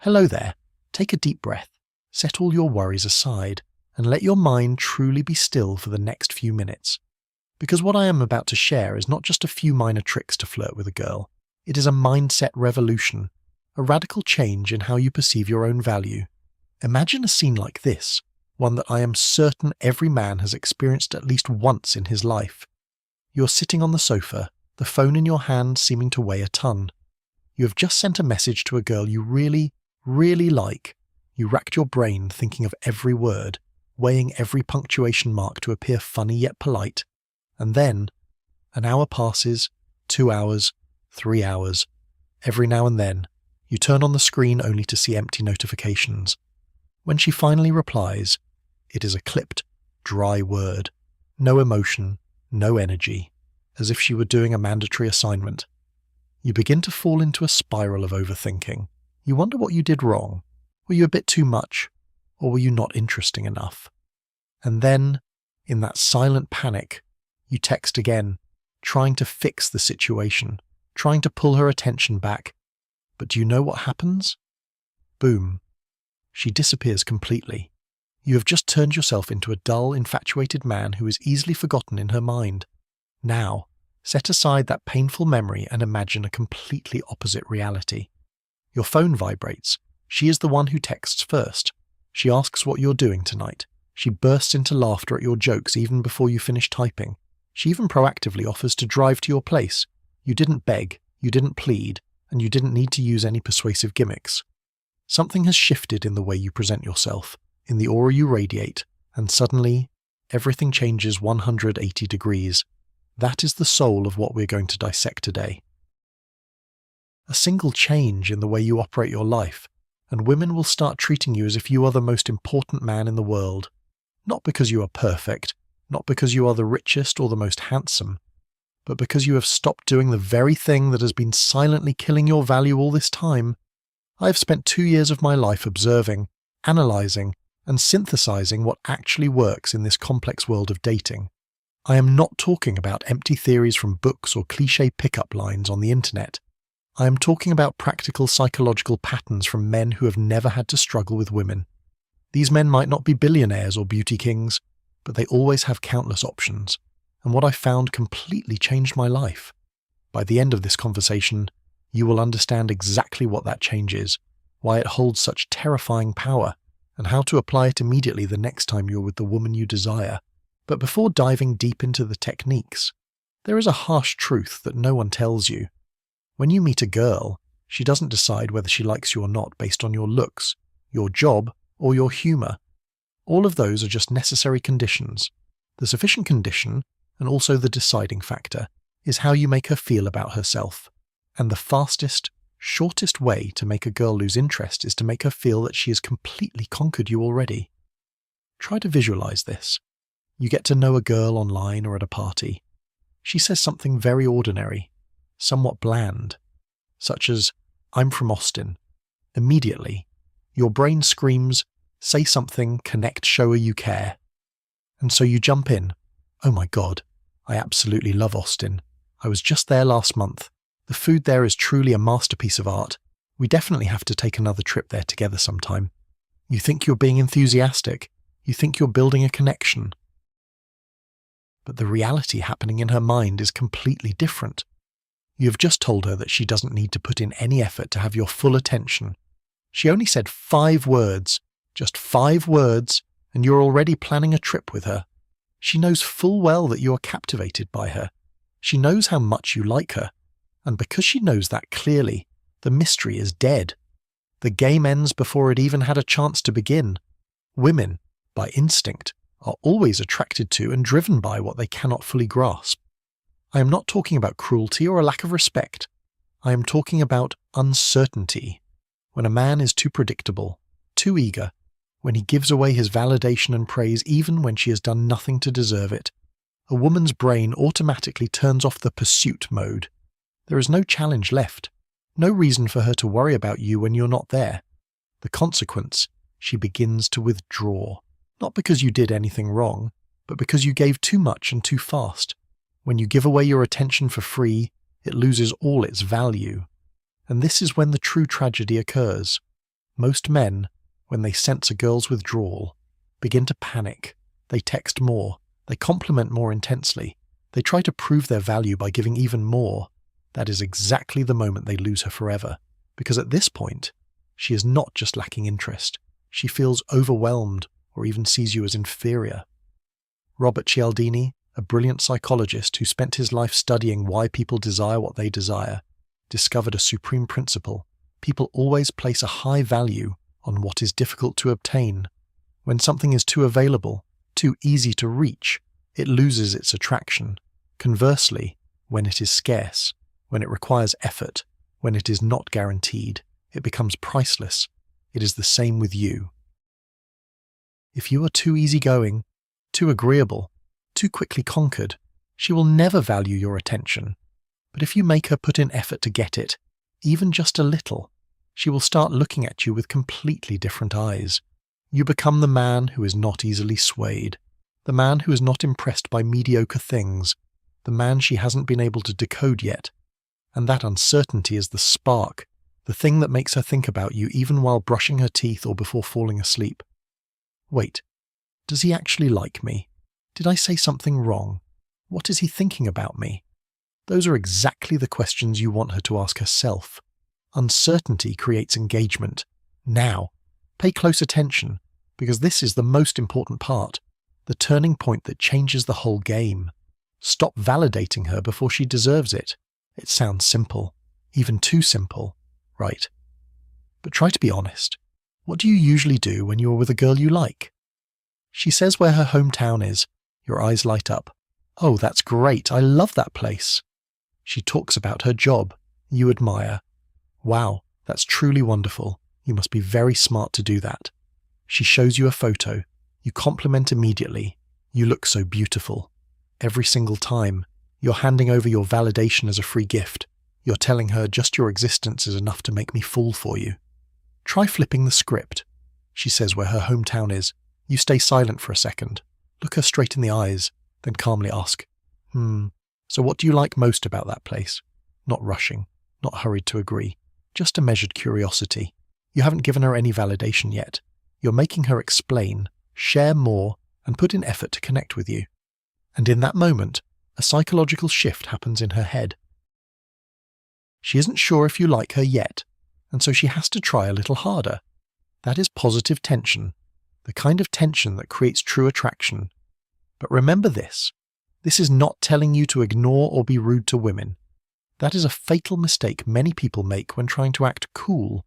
Hello there. Take a deep breath, set all your worries aside, and let your mind truly be still for the next few minutes. Because what I am about to share is not just a few minor tricks to flirt with a girl. It is a mindset revolution, a radical change in how you perceive your own value. Imagine a scene like this, one that I am certain every man has experienced at least once in his life. You're sitting on the sofa, the phone in your hand seeming to weigh a ton. You have just sent a message to a girl you really like. You racked your brain thinking of every word, weighing every punctuation mark to appear funny yet polite. And then, an hour passes, 2 hours, 3 hours. Every now and then, you turn on the screen only to see empty notifications. When she finally replies, it is a clipped, dry word. No emotion, no energy, as if she were doing a mandatory assignment. You begin to fall into a spiral of overthinking. You wonder what you did wrong. Were you a bit too much? Or were you not interesting enough? And then, in that silent panic, you text again, trying to fix the situation, trying to pull her attention back. But do you know what happens? Boom. She disappears completely. You have just turned yourself into a dull, infatuated man who is easily forgotten in her mind. Now, set aside that painful memory and imagine a completely opposite reality. Your phone vibrates. She is the one who texts first. She asks what you're doing tonight. She bursts into laughter at your jokes even before you finish typing. She even proactively offers to drive to your place. You didn't beg, you didn't plead, and you didn't need to use any persuasive gimmicks. Something has shifted in the way you present yourself, in the aura you radiate, and suddenly, everything changes 180 degrees. That is the soul of what we're going to dissect today. A single change in the way you operate your life, and women will start treating you as if you are the most important man in the world. Not because you are perfect, not because you are the richest or the most handsome, but because you have stopped doing the very thing that has been silently killing your value all this time. I have spent 2 years of my life observing, analysing, and synthesizing what actually works in this complex world of dating. I am not talking about empty theories from books or cliché pickup lines on the internet. I am talking about practical psychological patterns from men who have never had to struggle with women. These men might not be billionaires or beauty kings, but they always have countless options, and what I found completely changed my life. By the end of this conversation, you will understand exactly what that change is, why it holds such terrifying power, and how to apply it immediately the next time you're with the woman you desire. But before diving deep into the techniques, there is a harsh truth that no one tells you. When you meet a girl, she doesn't decide whether she likes you or not based on your looks, your job, or your humour. All of those are just necessary conditions. The sufficient condition, and also the deciding factor, is how you make her feel about herself. And the fastest, shortest way to make a girl lose interest is to make her feel that she has completely conquered you already. Try to visualize this. You get to know a girl online or at a party. She says something very ordinary, somewhat bland, such as, "I'm from Austin." Immediately, your brain screams, "Say something, connect, show her you care." And so you jump in. "Oh my God, I absolutely love Austin. I was just there last month. The food there is truly a masterpiece of art. We definitely have to take another trip there together sometime." You think you're being enthusiastic. You think you're building a connection. But the reality happening in her mind is completely different. You have just told her that she doesn't need to put in any effort to have your full attention. She only said 5 words, just 5 words, and you're already planning a trip with her. She knows full well that you are captivated by her. She knows how much you like her. And because she knows that clearly, the mystery is dead. The game ends before it even had a chance to begin. Women, by instinct, are always attracted to and driven by what they cannot fully grasp. I am not talking about cruelty or a lack of respect. I am talking about uncertainty. When a man is too predictable, too eager, when he gives away his validation and praise even when she has done nothing to deserve it, a woman's brain automatically turns off the pursuit mode. There is no challenge left, no reason for her to worry about you when you're not there. The consequence, she begins to withdraw, not because you did anything wrong, but because you gave too much and too fast. When you give away your attention for free, it loses all its value. And this is when the true tragedy occurs. Most men, when they sense a girl's withdrawal, begin to panic. They text more. They compliment more intensely. They try to prove their value by giving even more. That is exactly the moment they lose her forever, because at this point, she is not just lacking interest. She feels overwhelmed or even sees you as inferior. Robert Cialdini, a brilliant psychologist who spent his life studying why people desire what they desire, discovered a supreme principle. People always place a high value on what is difficult to obtain. When something is too available, too easy to reach, it loses its attraction. Conversely, when it is scarce, when it requires effort, when it is not guaranteed, it becomes priceless. It is the same with you. If you are too easygoing, too agreeable, too quickly conquered, she will never value your attention. But if you make her put in effort to get it, even just a little, she will start looking at you with completely different eyes. You become the man who is not easily swayed, the man who is not impressed by mediocre things, the man she hasn't been able to decode yet. And that uncertainty is the spark, the thing that makes her think about you even while brushing her teeth or before falling asleep. Wait, does he actually like me? Did I say something wrong? What is he thinking about me? Those are exactly the questions you want her to ask herself. Uncertainty creates engagement. Now, pay close attention, because this is the most important part, the turning point that changes the whole game. Stop validating her before she deserves it. It sounds simple, even too simple, right? But try to be honest. What do you usually do when you are with a girl you like? She says where her hometown is. Your eyes light up. Oh, that's great. I love that place. She talks about her job. You admire. Wow, that's truly wonderful. You must be very smart to do that. She shows you a photo. You compliment immediately. You look so beautiful. Every single time, you're handing over your validation as a free gift. You're telling her just your existence is enough to make me fall for you. Try flipping the script. She says where her hometown is. You stay silent for a second. Look her straight in the eyes, then calmly ask, so what do you like most about that place? Not rushing, not hurried to agree, just a measured curiosity. You haven't given her any validation yet. You're making her explain, share more, and put in effort to connect with you. And in that moment, a psychological shift happens in her head. She isn't sure if you like her yet, and so she has to try a little harder. That is positive tension, the kind of tension that creates true attraction. But remember this is not telling you to ignore or be rude to women. That is a fatal mistake many people make when trying to act cool.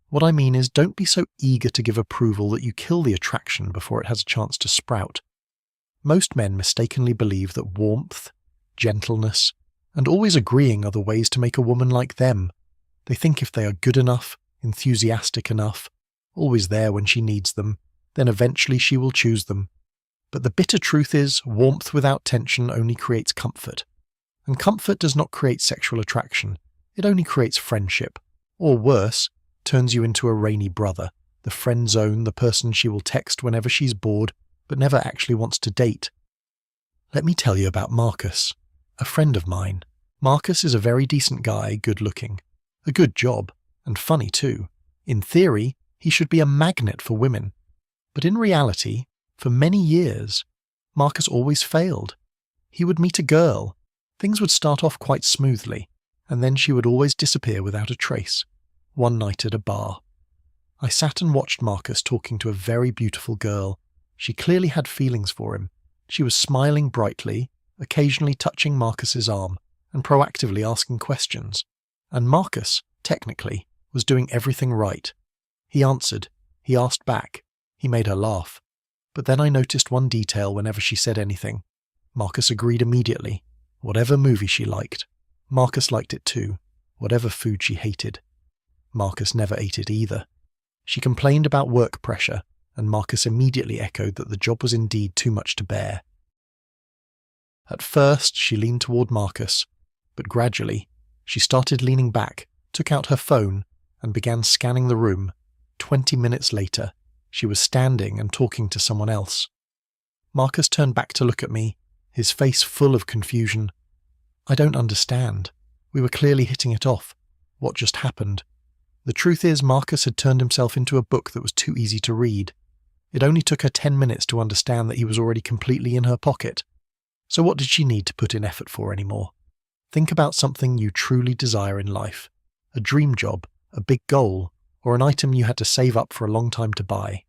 What I mean is, don't be so eager to give approval that you kill the attraction before it has a chance to sprout. Most men mistakenly believe that warmth, gentleness, and always agreeing are the ways to make a woman like them. They think if they are good enough, enthusiastic enough, always there when she needs them, then eventually she will choose them. But the bitter truth is, warmth without tension only creates comfort. And comfort does not create sexual attraction. It only creates friendship. Or worse, turns you into a rainy brother, the friend zone, the person she will text whenever she's bored, but never actually wants to date. Let me tell you about Marcus, a friend of mine. Marcus is a very decent guy, good looking, a good job, and funny too. In theory, he should be a magnet for women. But in reality, for many years, Marcus always failed. He would meet a girl, things would start off quite smoothly, and then she would always disappear without a trace. One night at a bar, I sat and watched Marcus talking to a very beautiful girl. She clearly had feelings for him. She was smiling brightly, occasionally touching Marcus's arm, and proactively asking questions. And Marcus, technically, was doing everything right. He answered, he asked back, he made her laugh. But then I noticed one detail whenever she said anything. Marcus agreed immediately. Whatever movie she liked, Marcus liked it too. Whatever food she hated, Marcus never ate it either. She complained about work pressure, and Marcus immediately echoed that the job was indeed too much to bear. At first, she leaned toward Marcus, but gradually, she started leaning back, took out her phone, and began scanning the room. 20 minutes later, she was standing and talking to someone else. Marcus turned back to look at me, his face full of confusion. I don't understand. We were clearly hitting it off. What just happened? The truth is, Marcus had turned himself into a book that was too easy to read. It only took her 10 minutes to understand that he was already completely in her pocket. So what did she need to put in effort for anymore? Think about something you truly desire in life. A dream job, a big goal, or an item you had to save up for a long time to buy.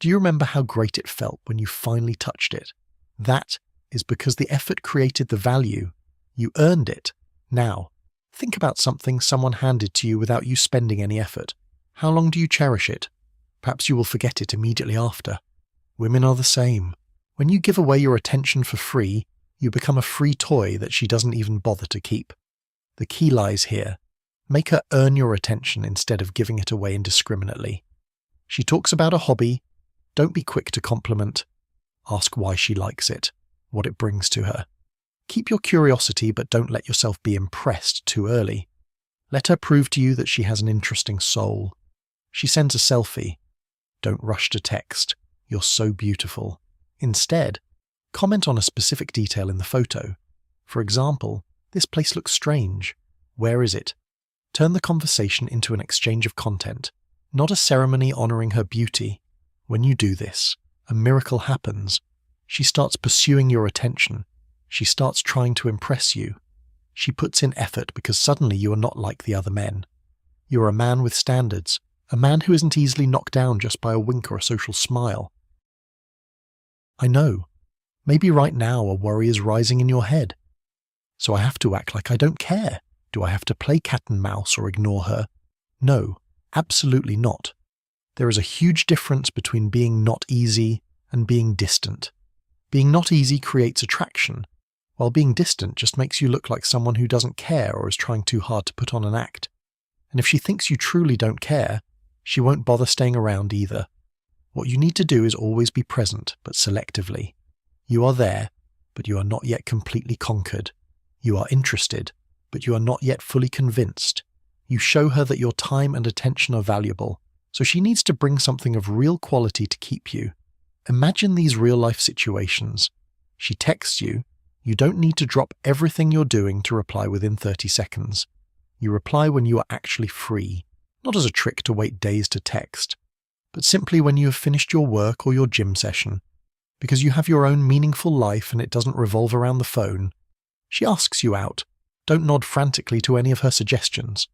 Do you remember how great it felt when you finally touched it? That is because the effort created the value. You earned it. Now, think about something someone handed to you without you spending any effort. How long do you cherish it? Perhaps you will forget it immediately after. Women are the same. When you give away your attention for free, you become a free toy that she doesn't even bother to keep. The key lies here. Make her earn your attention instead of giving it away indiscriminately. She talks about a hobby. Don't be quick to compliment. Ask why she likes it, what it brings to her. Keep your curiosity, but don't let yourself be impressed too early. Let her prove to you that she has an interesting soul. She sends a selfie. Don't rush to text, "You're so beautiful." Instead, comment on a specific detail in the photo. For example, "This place looks strange. Where is it?" Turn the conversation into an exchange of content, not a ceremony honoring her beauty. When you do this, a miracle happens. She starts pursuing your attention. She starts trying to impress you. She puts in effort because suddenly you are not like the other men. You are a man with standards, a man who isn't easily knocked down just by a wink or a social smile. I know. Maybe right now a worry is rising in your head. So I have to act like I don't care. Do I have to play cat and mouse or ignore her? No, absolutely not. There is a huge difference between being not easy and being distant. Being not easy creates attraction, while being distant just makes you look like someone who doesn't care or is trying too hard to put on an act. And if she thinks you truly don't care, she won't bother staying around either. What you need to do is always be present, but selectively. You are there, but you are not yet completely conquered. You are interested, but you are not yet fully convinced. You show her that your time and attention are valuable, so she needs to bring something of real quality to keep you. Imagine these real-life situations. She texts you. You don't need to drop everything you're doing to reply within 30 seconds. You reply when you are actually free, not as a trick to wait days to text, but simply when you have finished your work or your gym session. Because you have your own meaningful life and it doesn't revolve around the phone. She asks you out. Don't nod frantically to any of her suggestions.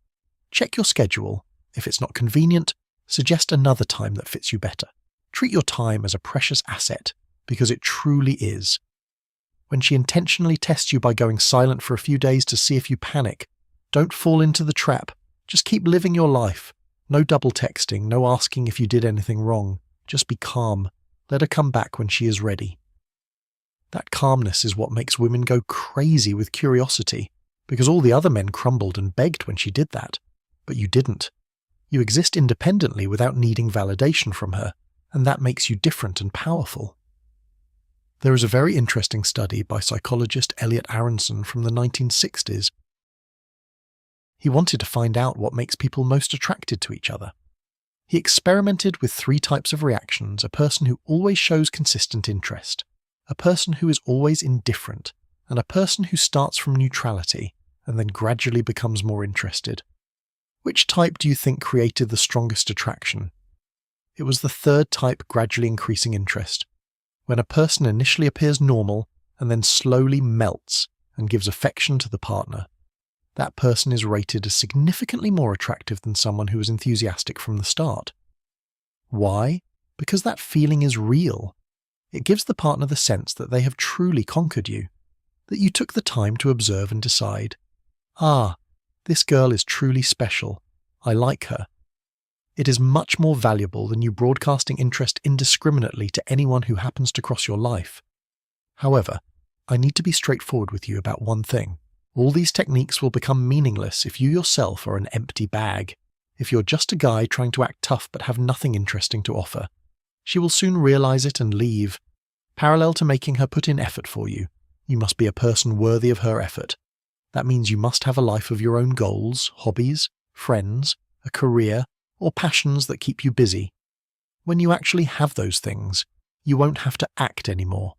Check your schedule. If it's not convenient, suggest another time that fits you better. Treat your time as a precious asset, because it truly is. When she intentionally tests you by going silent for a few days to see if you panic, don't fall into the trap. Just keep living your life. No double texting, no asking if you did anything wrong. Just be calm. Let her come back when she is ready. That calmness is what makes women go crazy with curiosity, because all the other men crumbled and begged when she did that. But you didn't. You exist independently without needing validation from her, and that makes you different and powerful. There is a very interesting study by psychologist Elliot Aronson from the 1960s. He wanted to find out what makes people most attracted to each other. He experimented with 3 types of reactions: a person who always shows consistent interest, a person who is always indifferent, and a person who starts from neutrality and then gradually becomes more interested. Which type do you think created the strongest attraction? It was the third type, gradually increasing interest, when a person initially appears normal and then slowly melts and gives affection to the partner. That person is rated as significantly more attractive than someone who is enthusiastic from the start. Why? Because that feeling is real. It gives the partner the sense that they have truly conquered you, that you took the time to observe and decide, this girl is truly special. I like her. It is much more valuable than you broadcasting interest indiscriminately to anyone who happens to cross your life. However, I need to be straightforward with you about one thing. All these techniques will become meaningless if you yourself are an empty bag. If you're just a guy trying to act tough but have nothing interesting to offer. She will soon realize it and leave. Parallel to making her put in effort for you, you must be a person worthy of her effort. That means you must have a life of your own goals, hobbies, friends, a career, or passions that keep you busy. When you actually have those things, you won't have to act anymore.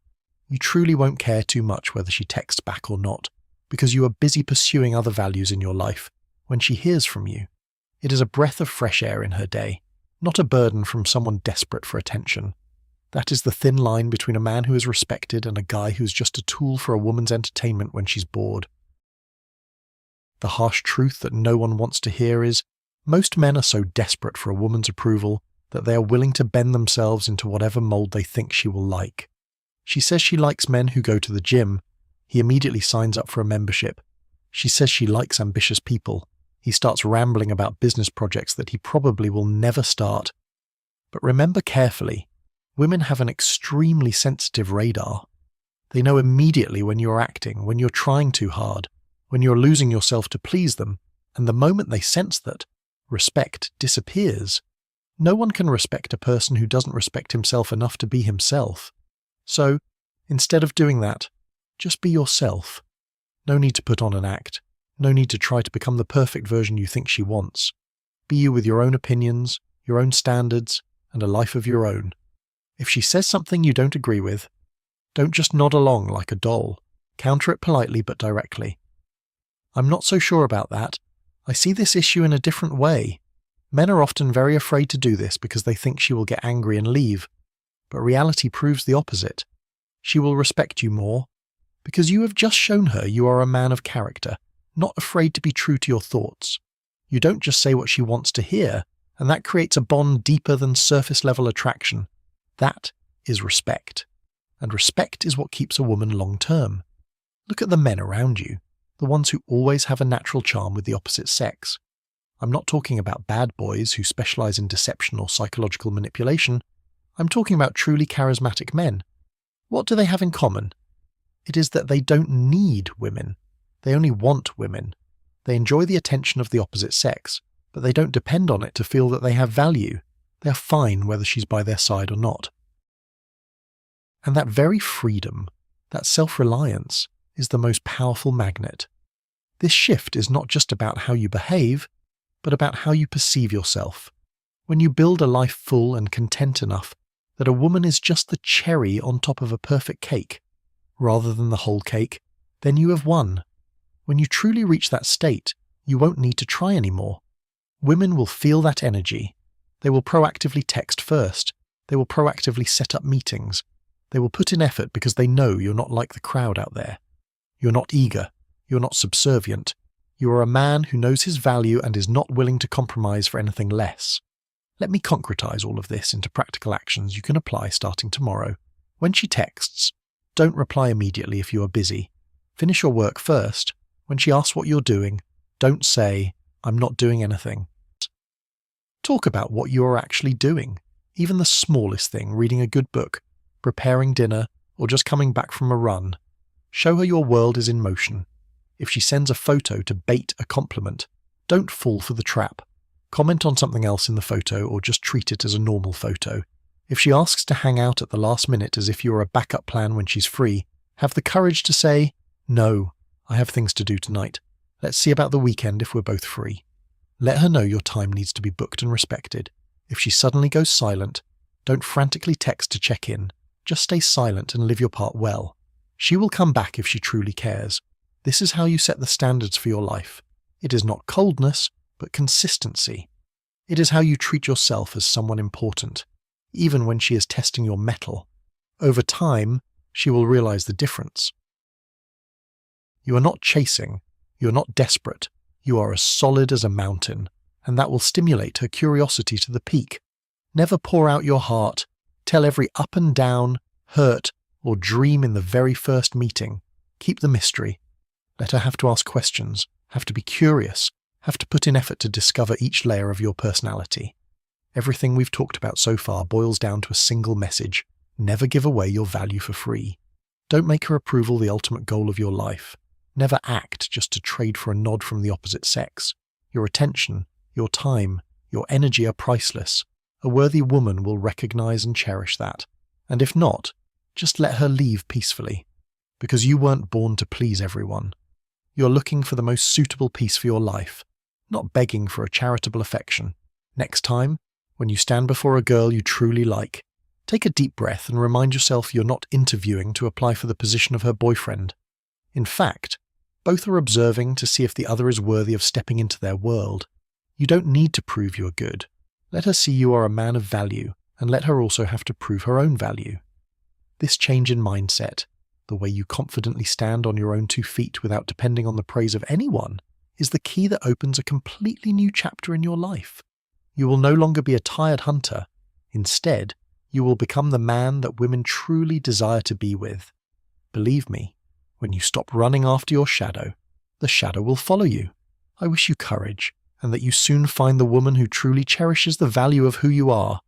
You truly won't care too much whether she texts back or not, because you are busy pursuing other values in your life. When she hears from you, It is a breath of fresh air in her day, not a burden from someone desperate for attention. That is the thin line between a man who is respected and a guy who's just a tool for a woman's entertainment when she's bored. The harsh truth that no one wants to hear is, most men are so desperate for a woman's approval that they are willing to bend themselves into whatever mold they think she will like. She says she likes men who go to the gym. He immediately signs up for a membership. She says she likes ambitious people. He starts rambling about business projects that he probably will never start. But remember carefully, women have an extremely sensitive radar. They know immediately when you're acting, when you're trying too hard, when you're losing yourself to please them, and the moment they sense that, respect disappears. No one can respect a person who doesn't respect himself enough to be himself. So, instead of doing that, just be yourself. No need to put on an act. No need to try to become the perfect version you think she wants. Be you with your own opinions, your own standards, and a life of your own. If she says something you don't agree with, don't just nod along like a doll. Counter it politely but directly. I'm not so sure about that. I see this issue in a different way. Men are often very afraid to do this because they think she will get angry and leave. But reality proves the opposite. She will respect you more, because you have just shown her you are a man of character, not afraid to be true to your thoughts. You don't just say what she wants to hear, and that creates a bond deeper than surface-level attraction. That is respect. And respect is what keeps a woman long-term. Look at the men around you, the ones who always have a natural charm with the opposite sex. I'm not talking about bad boys who specialize in deception or psychological manipulation. I'm talking about truly charismatic men. What do they have in common? It is that they don't need women. They only want women. They enjoy the attention of the opposite sex, but they don't depend on it to feel that they have value. They are fine whether she's by their side or not. And that very freedom, that self-reliance, is the most powerful magnet. This shift is not just about how you behave, but about how you perceive yourself. When you build a life full and content enough that a woman is just the cherry on top of a perfect cake, rather than the whole cake, then you have won. When you truly reach that state, you won't need to try anymore. Women will feel that energy. They will proactively text first. They will proactively set up meetings. They will put in effort because they know you're not like the crowd out there. You're not eager. You're not subservient. You are a man who knows his value and is not willing to compromise for anything less. Let me concretize all of this into practical actions you can apply starting tomorrow. When she texts, don't reply immediately if you are busy. Finish your work first. When she asks what you're doing, don't say, "I'm not doing anything." Talk about what you are actually doing. Even the smallest thing, reading a good book, preparing dinner, or just coming back from a run. Show her your world is in motion. If she sends a photo to bait a compliment, don't fall for the trap. Comment on something else in the photo or just treat it as a normal photo. If she asks to hang out at the last minute as if you're a backup plan when she's free, have the courage to say, "No, I have things to do tonight. Let's see about the weekend if we're both free." Let her know your time needs to be booked and respected. If she suddenly goes silent, don't frantically text to check in. Just stay silent and live your part well. She will come back if she truly cares. This is how you set the standards for your life. It is not coldness, but consistency. It is how you treat yourself as someone important, even when she is testing your mettle. Over time, she will realize the difference. You are not chasing. You are not desperate. You are as solid as a mountain, and that will stimulate her curiosity to the peak. Never pour out your heart. Tell every up and down, hurt, or dream in the very first meeting. Keep the mystery. Let her have to ask questions, have to be curious, have to put in effort to discover each layer of your personality. Everything we've talked about so far boils down to a single message. Never give away your value for free. Don't make her approval the ultimate goal of your life. Never act just to trade for a nod from the opposite sex. Your attention, your time, your energy are priceless. A worthy woman will recognize and cherish that. And if not, just let her leave peacefully. Because you weren't born to please everyone. You're looking for the most suitable piece for your life, not begging for a charitable affection. Next time, when you stand before a girl you truly like, take a deep breath and remind yourself you're not interviewing to apply for the position of her boyfriend. In fact, both are observing to see if the other is worthy of stepping into their world. You don't need to prove you are good. Let her see you are a man of value, and let her also have to prove her own value. This change in mindset, the way you confidently stand on your own 2 feet without depending on the praise of anyone, is the key that opens a completely new chapter in your life. You will no longer be a tired hunter. Instead, you will become the man that women truly desire to be with. Believe me, when you stop running after your shadow, the shadow will follow you. I wish you courage, and that you soon find the woman who truly cherishes the value of who you are